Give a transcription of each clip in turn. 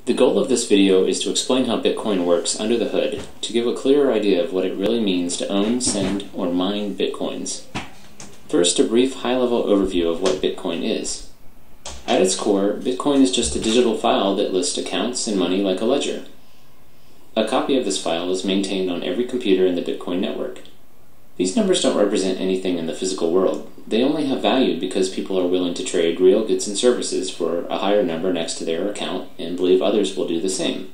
The goal of this video is to explain how Bitcoin works under the hood, to give a clearer idea of what it really means to own, send, or mine Bitcoins. First, a brief high-level overview of what Bitcoin is. At its core, Bitcoin is just a digital file that lists accounts and money like a ledger. A copy of this file is maintained on every computer in the Bitcoin network. These numbers don't represent anything in the physical world. They only have value because people are willing to trade real goods and services for a higher number next to their account and believe others will do the same.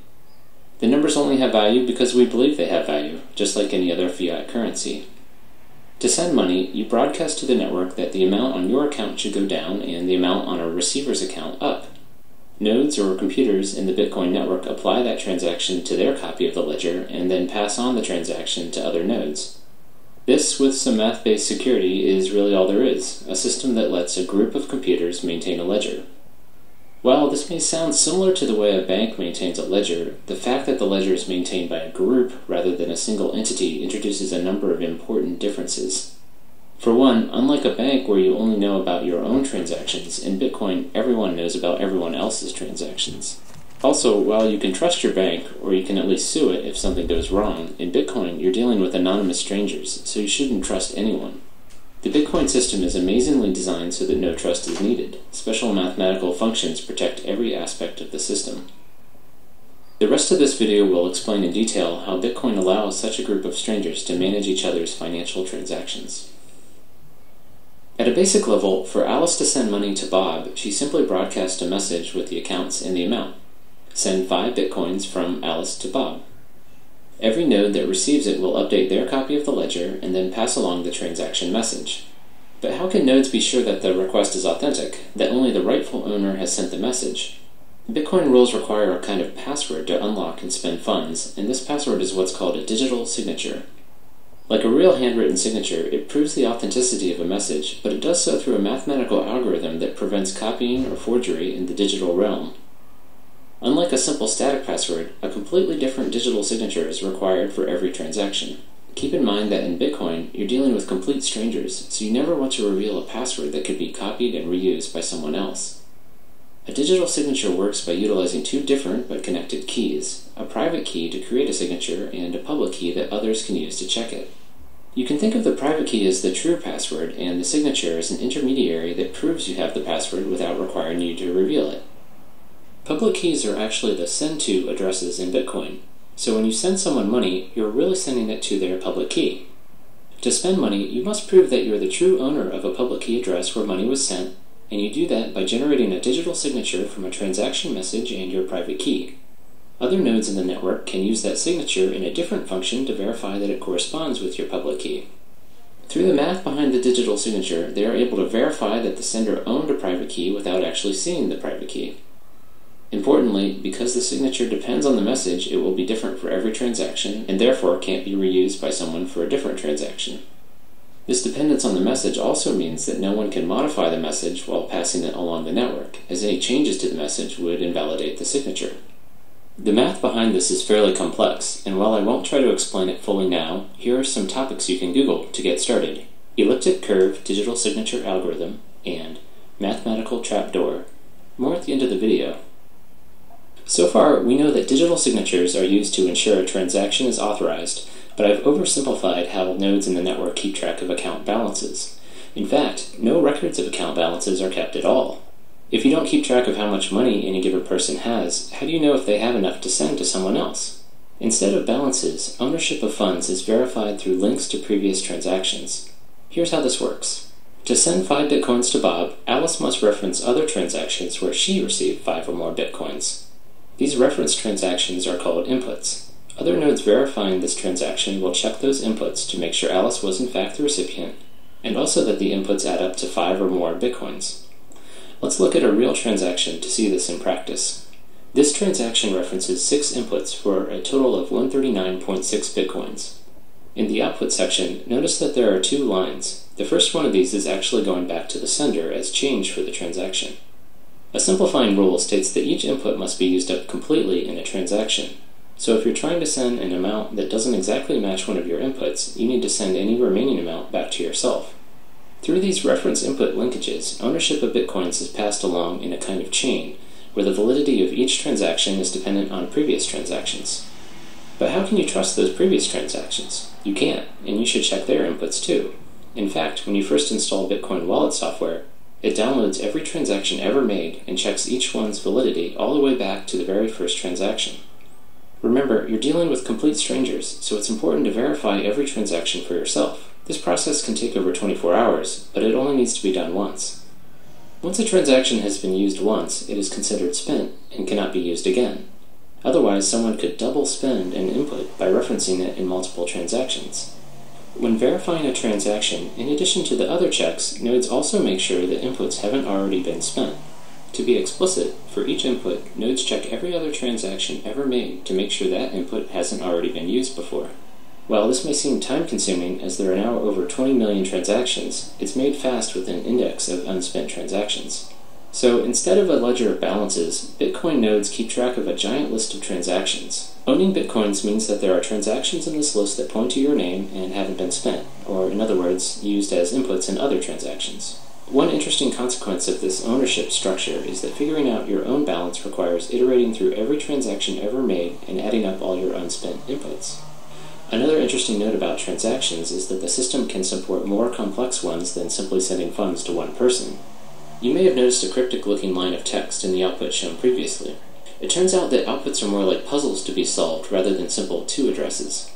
The numbers only have value because we believe they have value, just like any other fiat currency. To send money, you broadcast to the network that the amount on your account should go down and the amount on a receiver's account up. Nodes or computers in the Bitcoin network apply that transaction to their copy of the ledger and then pass on the transaction to other nodes. This, with some math-based security, is really all there is, a system that lets a group of computers maintain a ledger. While this may sound similar to the way a bank maintains a ledger, the fact that the ledger is maintained by a group rather than a single entity introduces a number of important differences. For one, unlike a bank where you only know about your own transactions, in Bitcoin everyone knows about everyone else's transactions. Also, while you can trust your bank, or you can at least sue it if something goes wrong, in Bitcoin you're dealing with anonymous strangers, so you shouldn't trust anyone. The Bitcoin system is amazingly designed so that no trust is needed. Special mathematical functions protect every aspect of the system. The rest of this video will explain in detail how Bitcoin allows such a group of strangers to manage each other's financial transactions. At a basic level, for Alice to send money to Bob, she simply broadcasts a message with the accounts and the amount. Send 5 Bitcoins from Alice to Bob. Every node that receives it will update their copy of the ledger and then pass along the transaction message. But how can nodes be sure that the request is authentic, that only the rightful owner has sent the message? Bitcoin rules require a kind of password to unlock and spend funds, and this password is what's called a digital signature. Like a real handwritten signature, it proves the authenticity of a message, but it does so through a mathematical algorithm that prevents copying or forgery in the digital realm. Unlike a simple static password, a completely different digital signature is required for every transaction. Keep in mind that in Bitcoin, you're dealing with complete strangers, so you never want to reveal a password that could be copied and reused by someone else. A digital signature works by utilizing 2 different but connected keys, a private key to create a signature and a public key that others can use to check it. You can think of the private key as the true password and the signature as an intermediary that proves you have the password without requiring you to reveal it. Public keys are actually the send to addresses in Bitcoin, so when you send someone money, you're really sending it to their public key. To spend money, you must prove that you're the true owner of a public key address where money was sent, and you do that by generating a digital signature from a transaction message and your private key. Other nodes in the network can use that signature in a different function to verify that it corresponds with your public key. Through the math behind the digital signature, they are able to verify that the sender owned a private key without actually seeing the private key. Importantly, because the signature depends on the message, it will be different for every transaction, and therefore can't be reused by someone for a different transaction. This dependence on the message also means that no one can modify the message while passing it along the network, as any changes to the message would invalidate the signature. The math behind this is fairly complex, and while I won't try to explain it fully now, here are some topics you can Google to get started: elliptic curve digital signature algorithm and mathematical trapdoor. More at the end of the video. So far, we know that digital signatures are used to ensure a transaction is authorized, but I've oversimplified how nodes in the network keep track of account balances. In fact, no records of account balances are kept at all. If you don't keep track of how much money any given person has, how do you know if they have enough to send to someone else? Instead of balances, ownership of funds is verified through links to previous transactions. Here's how this works. To send 5 Bitcoins to Bob, Alice must reference other transactions where she received 5 or more Bitcoins. These reference transactions are called inputs. Other nodes verifying this transaction will check those inputs to make sure Alice was in fact the recipient, and also that the inputs add up to 5 or more Bitcoins. Let's look at a real transaction to see this in practice. This transaction references 6 inputs for a total of 139.6 Bitcoins. In the output section, notice that there are 2 lines. The first one of these is actually going back to the sender as change for the transaction. A simplifying rule states that each input must be used up completely in a transaction. So if you're trying to send an amount that doesn't exactly match one of your inputs, you need to send any remaining amount back to yourself. Through these reference input linkages, ownership of Bitcoins is passed along in a kind of chain, where the validity of each transaction is dependent on previous transactions. But how can you trust those previous transactions? You can't, and you should check their inputs too. In fact, when you first install Bitcoin wallet software, it downloads every transaction ever made and checks each one's validity all the way back to the very first transaction. Remember, you're dealing with complete strangers, so it's important to verify every transaction for yourself. This process can take over 24 hours, but it only needs to be done once. Once a transaction has been used once, it is considered spent and cannot be used again. Otherwise, someone could double spend an input by referencing it in multiple transactions. When verifying a transaction, in addition to the other checks, nodes also make sure that inputs haven't already been spent. To be explicit, for each input, nodes check every other transaction ever made to make sure that input hasn't already been used before. While this may seem time-consuming as there are now over 20 million transactions, it's made fast with an index of unspent transactions. So instead of a ledger of balances, Bitcoin nodes keep track of a giant list of transactions. Owning Bitcoins means that there are transactions in this list that point to your name and haven't been spent, or in other words, used as inputs in other transactions. One interesting consequence of this ownership structure is that figuring out your own balance requires iterating through every transaction ever made and adding up all your unspent inputs. Another interesting note about transactions is that the system can support more complex ones than simply sending funds to one person. You may have noticed a cryptic-looking line of text in the output shown previously. It turns out that outputs are more like puzzles to be solved rather than simple to addresses.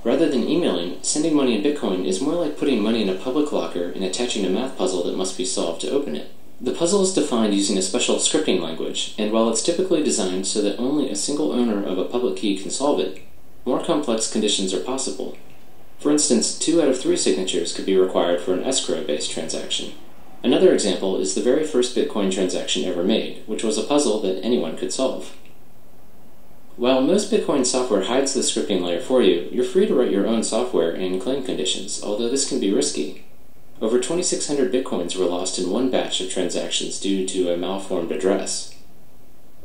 Rather than emailing, sending money in Bitcoin is more like putting money in a public locker and attaching a math puzzle that must be solved to open it. The puzzle is defined using a special scripting language, and while it's typically designed so that only a single owner of a public key can solve it, more complex conditions are possible. For instance, 2 out of 3 signatures could be required for an escrow-based transaction. Another example is the very first Bitcoin transaction ever made, which was a puzzle that anyone could solve. While most Bitcoin software hides the scripting layer for you, you're free to write your own software and claim conditions, although this can be risky. Over 2,600 Bitcoins were lost in one batch of transactions due to a malformed address.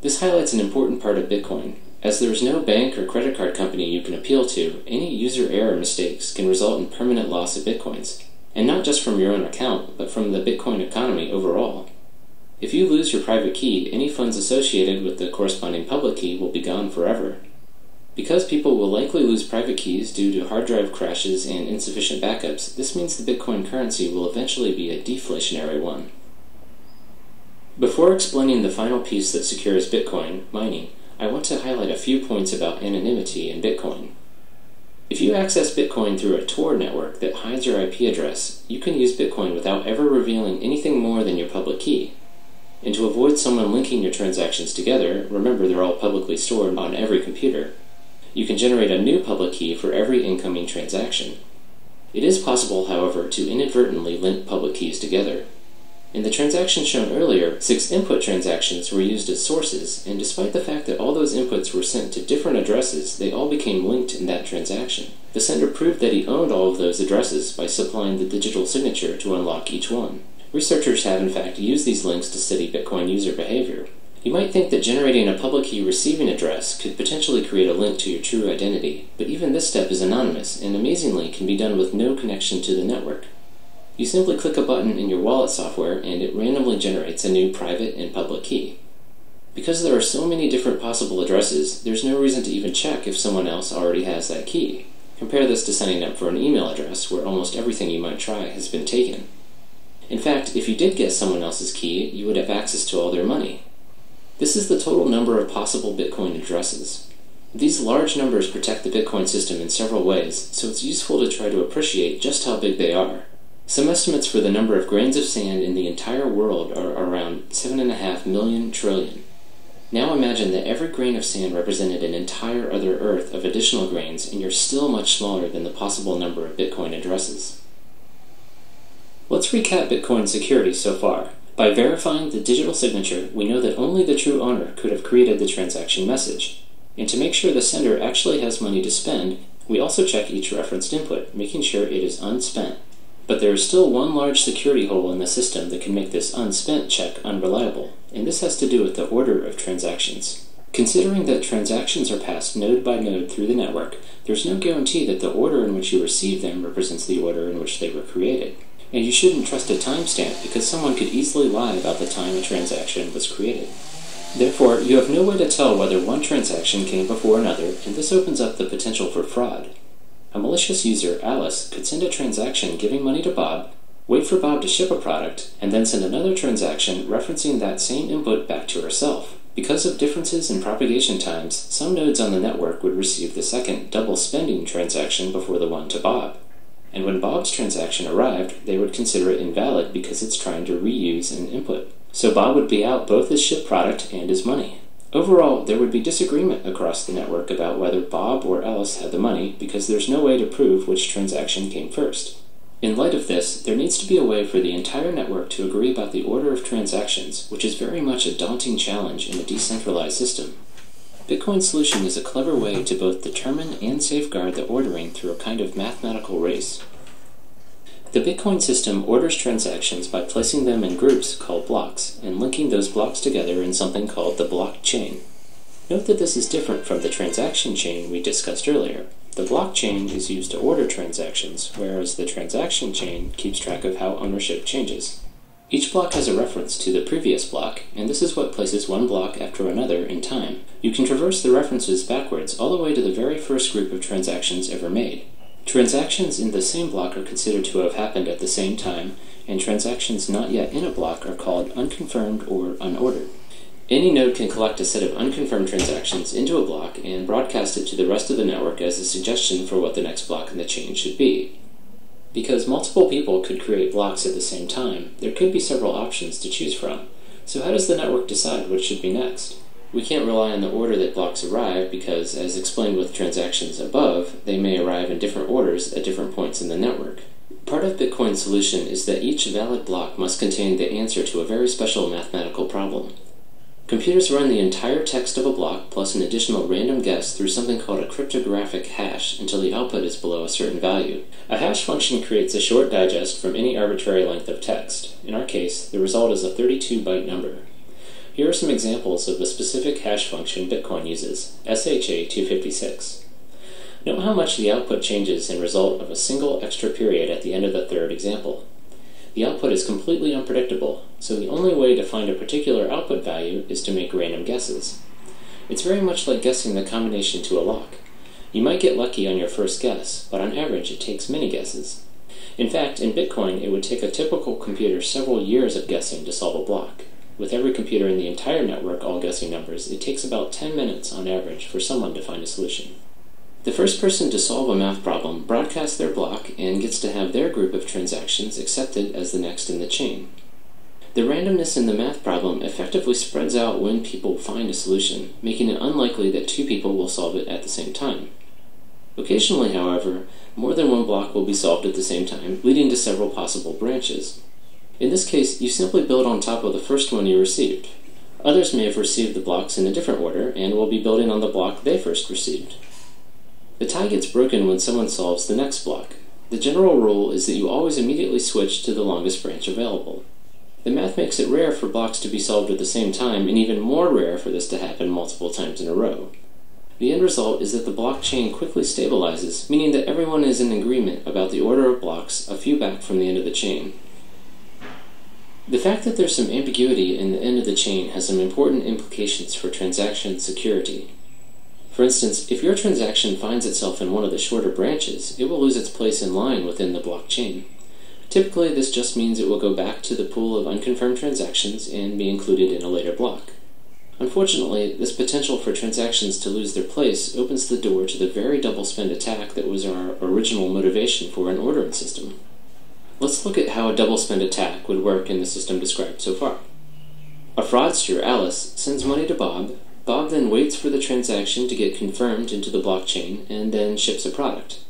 This highlights an important part of Bitcoin. As there is no bank or credit card company you can appeal to, any user error mistakes can result in permanent loss of Bitcoins. And not just from your own account, but from the Bitcoin economy overall. If you lose your private key, any funds associated with the corresponding public key will be gone forever. Because people will likely lose private keys due to hard drive crashes and insufficient backups, this means the Bitcoin currency will eventually be a deflationary one. Before explaining the final piece that secures Bitcoin, mining, I want to highlight a few points about anonymity in Bitcoin. If you access Bitcoin through a Tor network that hides your IP address, you can use Bitcoin without ever revealing anything more than your public key. And to avoid someone linking your transactions together, remember they're all publicly stored on every computer, you can generate a new public key for every incoming transaction. It is possible, however, to inadvertently link public keys together. In the transaction shown earlier, 6 input transactions were used as sources, and despite the fact that all those inputs were sent to different addresses, they all became linked in that transaction. The sender proved that he owned all of those addresses by supplying the digital signature to unlock each one. Researchers have in fact used these links to study Bitcoin user behavior. You might think that generating a public key receiving address could potentially create a link to your true identity, but even this step is anonymous, and amazingly can be done with no connection to the network. You simply click a button in your wallet software and it randomly generates a new private and public key. Because there are so many different possible addresses, there's no reason to even check if someone else already has that key. Compare this to signing up for an email address where almost everything you might try has been taken. In fact, if you did get someone else's key, you would have access to all their money. This is the total number of possible Bitcoin addresses. These large numbers protect the Bitcoin system in several ways, so it's useful to try to appreciate just how big they are. Some estimates for the number of grains of sand in the entire world are around 7.5 million trillion. Now imagine that every grain of sand represented an entire other Earth of additional grains, and you're still much smaller than the possible number of Bitcoin addresses. Let's recap Bitcoin security so far. By verifying the digital signature, we know that only the true owner could have created the transaction message. And to make sure the sender actually has money to spend, we also check each referenced input, making sure it is unspent. But there is still one large security hole in the system that can make this unspent check unreliable, and this has to do with the order of transactions. Considering that transactions are passed node by node through the network, there's no guarantee that the order in which you receive them represents the order in which they were created. And you shouldn't trust a timestamp because someone could easily lie about the time a transaction was created. Therefore, you have no way to tell whether one transaction came before another, and this opens up the potential for fraud. A malicious user, Alice, could send a transaction giving money to Bob, wait for Bob to ship a product, and then send another transaction referencing that same input back to herself. Because of differences in propagation times, some nodes on the network would receive the second double spending transaction before the one to Bob. And when Bob's transaction arrived, they would consider it invalid because it's trying to reuse an input. So Bob would be out both his shipped product and his money. Overall, there would be disagreement across the network about whether Bob or Alice had the money because there's no way to prove which transaction came first. In light of this, there needs to be a way for the entire network to agree about the order of transactions, which is very much a daunting challenge in a decentralized system. Bitcoin's solution is a clever way to both determine and safeguard the ordering through a kind of mathematical race. The Bitcoin system orders transactions by placing them in groups called blocks and linking those blocks together in something called the blockchain. Note that this is different from the transaction chain we discussed earlier. The blockchain is used to order transactions, whereas the transaction chain keeps track of how ownership changes. Each block has a reference to the previous block, and this is what places one block after another in time. You can traverse the references backwards all the way to the very first group of transactions ever made. Transactions in the same block are considered to have happened at the same time, and transactions not yet in a block are called unconfirmed or unordered. Any node can collect a set of unconfirmed transactions into a block and broadcast it to the rest of the network as a suggestion for what the next block in the chain should be. Because multiple people could create blocks at the same time, there could be several options to choose from. So how does the network decide what should be next? We can't rely on the order that blocks arrive because, as explained with transactions above, they may arrive in different orders at different points in the network. Part of Bitcoin's solution is that each valid block must contain the answer to a very special mathematical problem. Computers run the entire text of a block plus an additional random guess through something called a cryptographic hash until the output is below a certain value. A hash function creates a short digest from any arbitrary length of text. In our case, the result is a 32-byte number. Here are some examples of the specific hash function Bitcoin uses, SHA-256. Note how much the output changes in result of a single extra period at the end of the third example. The output is completely unpredictable, so the only way to find a particular output value is to make random guesses. It's very much like guessing the combination to a lock. You might get lucky on your first guess, but on average it takes many guesses. In fact, in Bitcoin, it would take a typical computer several years of guessing to solve a block. With every computer in the entire network all guessing numbers, it takes about 10 minutes on average for someone to find a solution. The first person to solve a math problem broadcasts their block and gets to have their group of transactions accepted as the next in the chain. The randomness in the math problem effectively spreads out when people find a solution, making it unlikely that two people will solve it at the same time. Occasionally, however, more than one block will be solved at the same time, leading to several possible branches. In this case, you simply build on top of the first one you received. Others may have received the blocks in a different order and will be building on the block they first received. The tie gets broken when someone solves the next block. The general rule is that you always immediately switch to the longest branch available. The math makes it rare for blocks to be solved at the same time, and even more rare for this to happen multiple times in a row. The end result is that the blockchain quickly stabilizes, meaning that everyone is in agreement about the order of blocks a few back from the end of the chain. The fact that there's some ambiguity in the end of the chain has some important implications for transaction security. For instance, if your transaction finds itself in one of the shorter branches, it will lose its place in line within the blockchain. Typically, this just means it will go back to the pool of unconfirmed transactions and be included in a later block. Unfortunately, this potential for transactions to lose their place opens the door to the very double-spend attack that was our original motivation for an ordering system. Let's look at how a double-spend attack would work in the system described so far. A fraudster, Alice, sends money to Bob. Bob then waits for the transaction to get confirmed into the blockchain and then ships a product.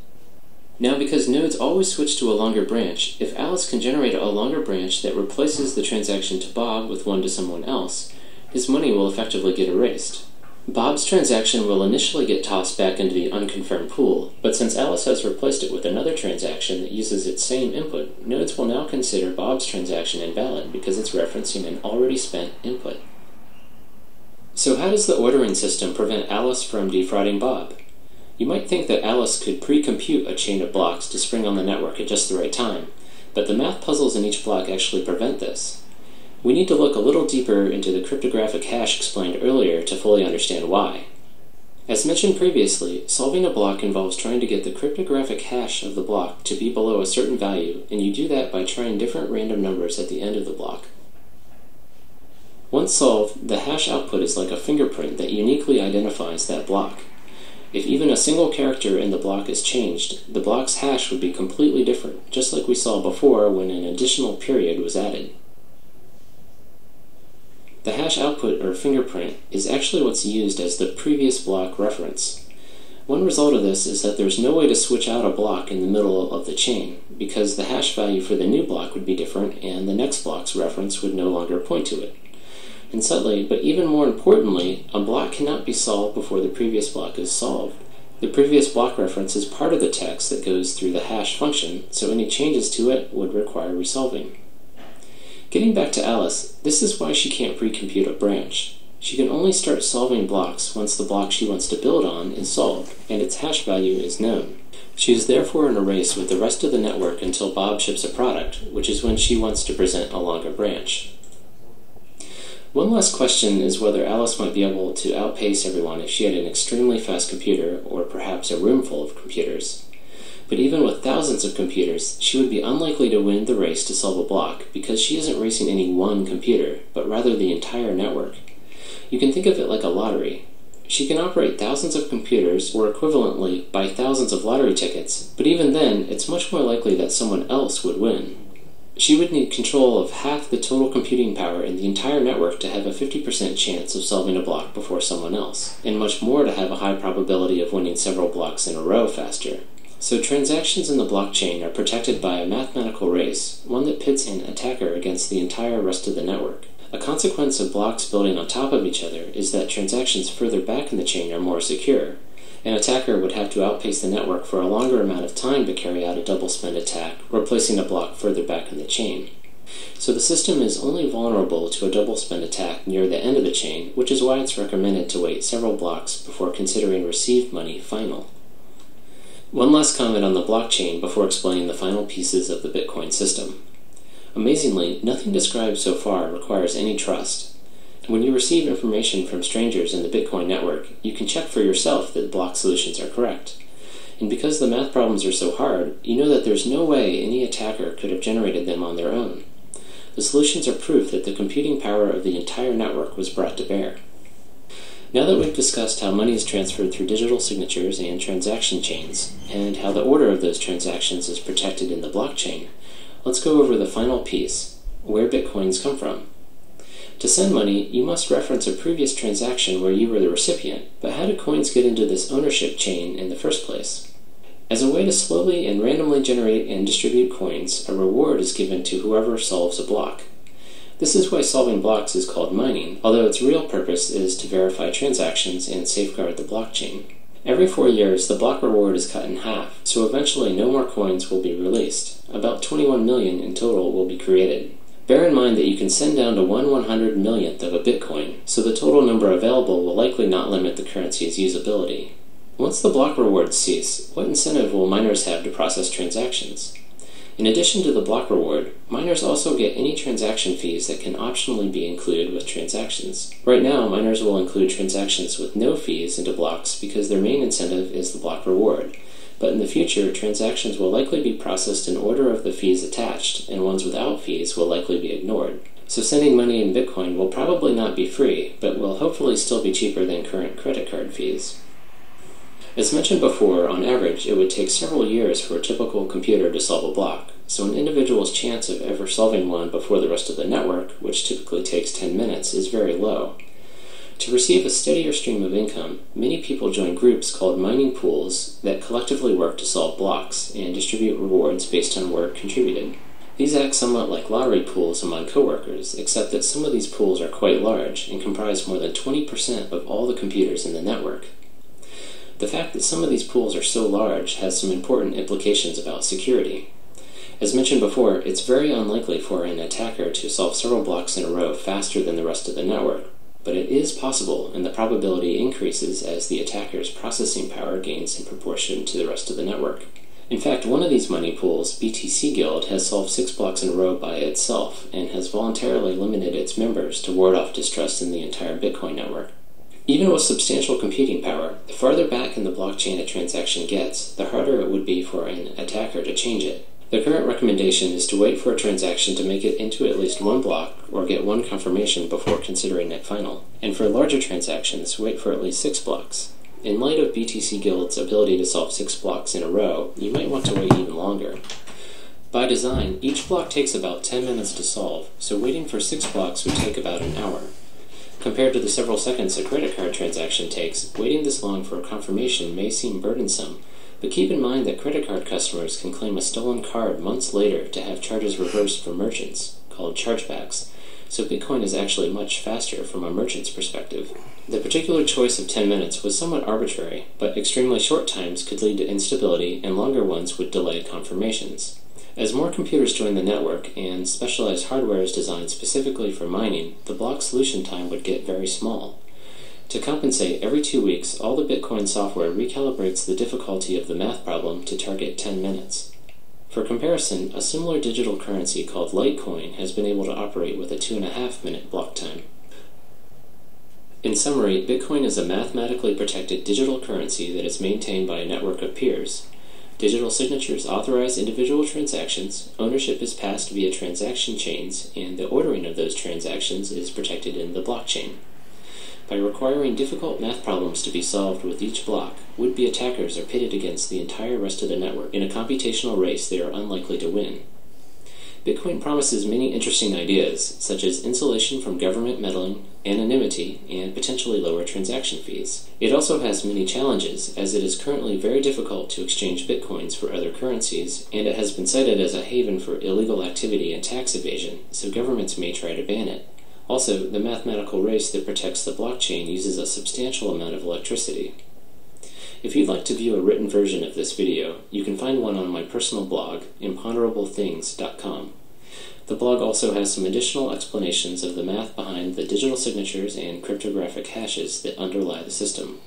Now, because nodes always switch to a longer branch, if Alice can generate a longer branch that replaces the transaction to Bob with one to someone else, his money will effectively get erased. Bob's transaction will initially get tossed back into the unconfirmed pool, but since Alice has replaced it with another transaction that uses its same input, nodes will now consider Bob's transaction invalid because it's referencing an already spent input. So how does the ordering system prevent Alice from defrauding Bob? You might think that Alice could pre-compute a chain of blocks to spring on the network at just the right time, but the math puzzles in each block actually prevent this. We need to look a little deeper into the cryptographic hash explained earlier to fully understand why. As mentioned previously, solving a block involves trying to get the cryptographic hash of the block to be below a certain value, and you do that by trying different random numbers at the end of the block. Once solved, the hash output is like a fingerprint that uniquely identifies that block. If even a single character in the block is changed, the block's hash would be completely different, just like we saw before when an additional period was added. The hash output, or fingerprint, is actually what's used as the previous block reference. One result of this is that there's no way to switch out a block in the middle of the chain, because the hash value for the new block would be different and the next block's reference would no longer point to it. And subtly, but even more importantly, a block cannot be solved before the previous block is solved. The previous block reference is part of the text that goes through the hash function, so any changes to it would require resolving. Getting back to Alice, this is why she can't pre-compute a branch. She can only start solving blocks once the block she wants to build on is solved, and its hash value is known. She is therefore in a race with the rest of the network until Bob ships a product, which is when she wants to present a longer branch. One last question is whether Alice might be able to outpace everyone if she had an extremely fast computer, or perhaps a room full of computers. But even with thousands of computers, she would be unlikely to win the race to solve a block, because she isn't racing any one computer, but rather the entire network. You can think of it like a lottery. She can operate thousands of computers, or equivalently buy thousands of lottery tickets, but even then, it's much more likely that someone else would win. She would need control of half the total computing power in the entire network to have a 50% chance of solving a block before someone else, and much more to have a high probability of winning several blocks in a row faster. So transactions in the blockchain are protected by a mathematical race, one that pits an attacker against the entire rest of the network. A consequence of blocks building on top of each other is that transactions further back in the chain are more secure. An attacker would have to outpace the network for a longer amount of time to carry out a double spend attack, or placing a block further back in the chain. So the system is only vulnerable to a double spend attack near the end of the chain, which is why it's recommended to wait several blocks before considering received money final. One last comment on the blockchain before explaining the final pieces of the Bitcoin system. Amazingly, nothing described so far requires any trust. When you receive information from strangers in the Bitcoin network, you can check for yourself that block solutions are correct. And because the math problems are so hard, you know that there's no way any attacker could have generated them on their own. The solutions are proof that the computing power of the entire network was brought to bear. Now that we've discussed how money is transferred through digital signatures and transaction chains, and how the order of those transactions is protected in the blockchain, let's go over the final piece, where Bitcoins come from. To send money, you must reference a previous transaction where you were the recipient, but how do coins get into this ownership chain in the first place? As a way to slowly and randomly generate and distribute coins, a reward is given to whoever solves a block. This is why solving blocks is called mining, although its real purpose is to verify transactions and safeguard the blockchain. Every 4 years, the block reward is cut in half, so eventually no more coins will be released. About 21 million in total will be created. Bear in mind that you can send down to 1/100 millionth of a Bitcoin, so the total number available will likely not limit the currency's usability. Once the block rewards cease, what incentive will miners have to process transactions? In addition to the block reward, miners also get any transaction fees that can optionally be included with transactions. Right now, miners will include transactions with no fees into blocks because their main incentive is the block reward. But in the future, transactions will likely be processed in order of the fees attached, and ones without fees will likely be ignored. So sending money in Bitcoin will probably not be free, but will hopefully still be cheaper than current credit card fees. As mentioned before, on average, it would take several years for a typical computer to solve a block, so an individual's chance of ever solving one before the rest of the network, which typically takes 10 minutes, is very low. To receive a steadier stream of income, many people join groups called mining pools that collectively work to solve blocks and distribute rewards based on work contributed. These act somewhat like lottery pools among coworkers, except that some of these pools are quite large and comprise more than 20% of all the computers in the network. The fact that some of these pools are so large has some important implications about security. As mentioned before, it's very unlikely for an attacker to solve several blocks in a row faster than the rest of the network, but it is possible, and the probability increases as the attacker's processing power gains in proportion to the rest of the network. In fact, one of these money pools, BTC Guild, has solved 6 blocks in a row by itself and has voluntarily limited its members to ward off distrust in the entire Bitcoin network. Even with substantial computing power, the farther back in the blockchain a transaction gets, the harder it would be for an attacker to change it. The current recommendation is to wait for a transaction to make it into at least 1 block or get 1 confirmation before considering it final. And for larger transactions, wait for at least 6 blocks. In light of BTC Guild's ability to solve 6 blocks in a row, you might want to wait even longer. By design, each block takes about 10 minutes to solve, so waiting for 6 blocks would take about an hour. Compared to the several seconds a credit card transaction takes, waiting this long for a confirmation may seem burdensome, but keep in mind that credit card customers can claim a stolen card months later to have charges reversed from merchants, called chargebacks, so Bitcoin is actually much faster from a merchant's perspective. The particular choice of 10 minutes was somewhat arbitrary, but extremely short times could lead to instability and longer ones would delay confirmations. As more computers join the network and specialized hardware is designed specifically for mining, the block solution time would get very small. To compensate, every 2 weeks, all the Bitcoin software recalibrates the difficulty of the math problem to target 10 minutes. For comparison, a similar digital currency called Litecoin has been able to operate with a 2.5-minute block time. In summary, Bitcoin is a mathematically protected digital currency that is maintained by a network of peers. Digital signatures authorize individual transactions, ownership is passed via transaction chains, and the ordering of those transactions is protected in the blockchain. By requiring difficult math problems to be solved with each block, would-be attackers are pitted against the entire rest of the network in a computational race they are unlikely to win. Bitcoin promises many interesting ideas, such as insulation from government meddling, anonymity, and potentially lower transaction fees. It also has many challenges, as it is currently very difficult to exchange Bitcoins for other currencies, and it has been cited as a haven for illegal activity and tax evasion, so governments may try to ban it. Also, the mathematical race that protects the blockchain uses a substantial amount of electricity. If you'd like to view a written version of this video, you can find one on my personal blog, imponderablethings.com. The blog also has some additional explanations of the math behind the digital signatures and cryptographic hashes that underlie the system.